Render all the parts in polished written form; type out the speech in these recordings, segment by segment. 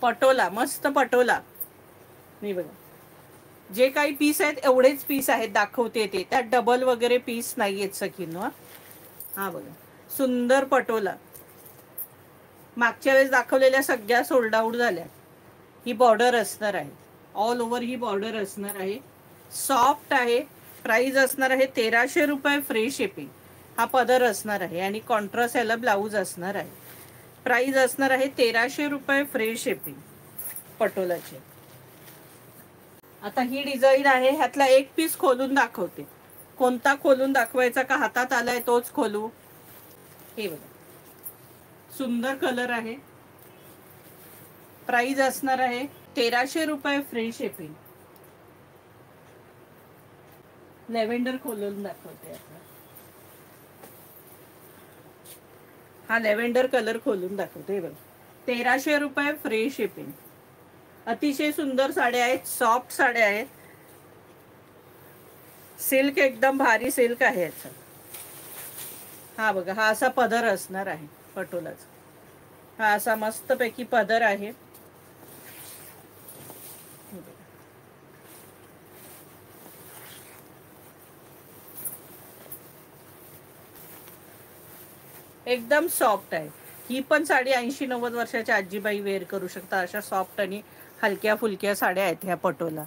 पटोला, मस्त पटोला. नाही बघा, जे काही पीस आहेत एवढेच पीस आहेत दाखवते ते, त्यात डबल वगैरे पीस नाही आहेत सखींनो. हा बघा, सुंदर पटोला. मागच्या वेळेस दाखवलेल्या सगळ्या सोल्ड आउट झाल्या. ही बॉर्डर असणार आहे, ऑल ओव्हर ही बॉर्डर असणार आहे. सॉफ्ट आहे. प्राइस असणार आहे 1300 रुपये फ्री शिपिंग. हा पदर असणार आहे आणि कॉन्ट्रास्ट याला ब्लाऊज असणार आहे. प्राइस असणार आहे 1300 रुपये फ्री शिपिंग पटोलाचे. आता ही डिझाईन आहे, ह्यातला एक पीस खोलून दाखवते. कोणता खोलून दाखवायचा का हातात आलाय तोच खोलू. हे बघा, सुंदर कलर आहे. प्राइस असणार आहे 1300 रुपये फ्री शिपिंग. लेव्हेंडर खोलून दाखवते आता. हा लेव्हेंडर कलर खोलून दाखवते बघ. 1300 रुपये फ्री शिपिंग. अतिशय सुंदर साड्या आहेत, सॉफ्ट साड्या आहेत. सिल्क एकदम भारी सिल्क आहे याचा. हा बघा, हा असा पदर असणार आहे पटोलाचा. हा असा मस्तपैकी पदर आहे. एकदम सॉफ्ट आहे. ही पण साडी 80-90 वर्षाच्या आजीबाई वेअर करू शकता. अशा सॉफ्ट आणि हलक्या फुलक्या साड्या आहेत ह्या पटोला.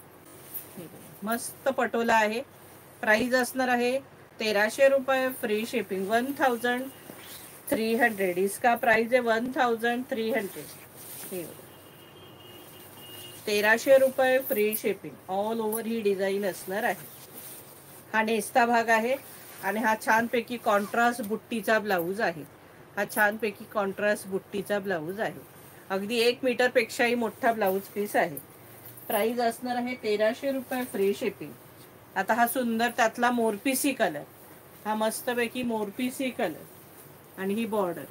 मस्त पटोला आहे. प्राइस असणार आहे 1300 रुपये फ्री शिपिंग. 1300. इसका प्राइस है 1300. 1300 रुपये फ्री शिपिंग. ऑल ओव्हर ही डिझाईन असणार आहे. हा नेस्ता भाग आहे आणि हा छानपैकी कॉन्ट्रास्ट बुट्टीचा ब्लाऊज आहे. हा छानपैकी कॉन्ट्रास्ट बुट्टीचा ब्लाऊज आहे. अगदी 1 मीटर पेक्षाही मोठा ब्लाऊज पीस आहे. प्राइस असणार आहे 1300 रुपये फ्री शिपिंग. आता हा सुंदर त्यातला मोरपिसी कलर, हा मस्तपैकी मोरपिसी कलर आणि ही बॉर्डर.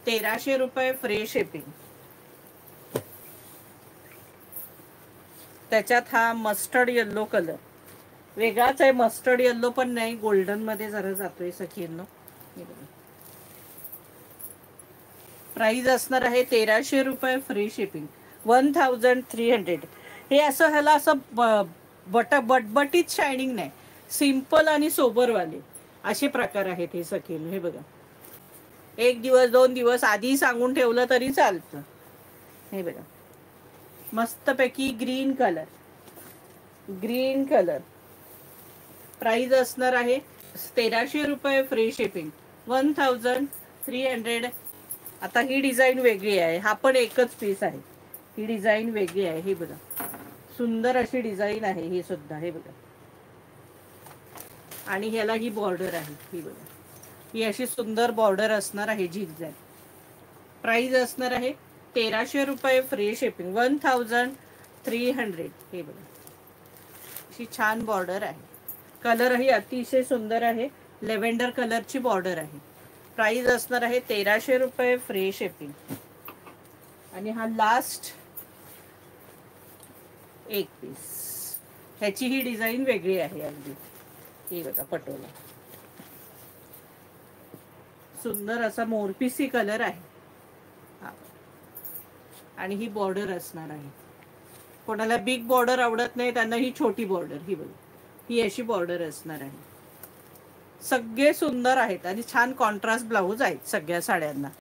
1300 रुपये फ्री शिपिंग. त्याच्यात हा मस्टर्ड येल्लो कलर वेगळाच आहे. मस्टर्ड येल्लो पण नाही, गोल्डन मध्ये जरा जातोय सखींनो. प्राइस असणार आहे 1300 रुपये फ्री शिपिंग. 1300. हे असं ह्याला असं बटबटीत शायनिंग नाही, सिंपल आणि सोबरवाले असे प्रकार आहेत हे सखींनो. हे बघा, 1 दिवस 2 दिवस आधी सांगून ठेवलं तरी चालतं. हे बघा, मस्तपैकी green colour. Green colour. Price असणार आहे 1300 रुपये फ्री शिपिंग. 1300. आता ही डिझाईन वेगळी आहे, हा पण एकच पीस आहे. ही डिझाईन वेगळी आहे. हे बघा, सुंदर अशी डिझाईन आहे ही सुद्धा. हे बघा, आणि ह्याला ही बॉर्डर आहे. ही बघा, ही अशी सुंदर बॉर्डर असणार आहे झिगझॅग. प्राइस असणार आहे 1300 रुपये फ्री शिपिंग. 1300. हे बघा, अशी छान बॉर्डर आहे. कलर ही अतिशय सुंदर आहे. लेव्हेंडर कलरची बॉर्डर आहे. प्राइस असणार आहे 1300 रुपये फ्री शिपिंग. आणि हा लास्ट एक पीस, ह्याची ही डिझाईन वेगळी आहे अगदी. ही बघा पटोला, सुंदर असा मोरपिसी कलर आहे. आणि ही बॉर्डर असणार आहे. कोणाला बिग बॉर्डर आवडत नाही त्यांना ही छोटी बॉर्डर. ही बघा, ही अशी बॉर्डर असणार आहे. सगळे सुंदर आहेत आणि छान कॉन्ट्रास्ट ब्लाऊज आहेत सगळ्या साड्यांना.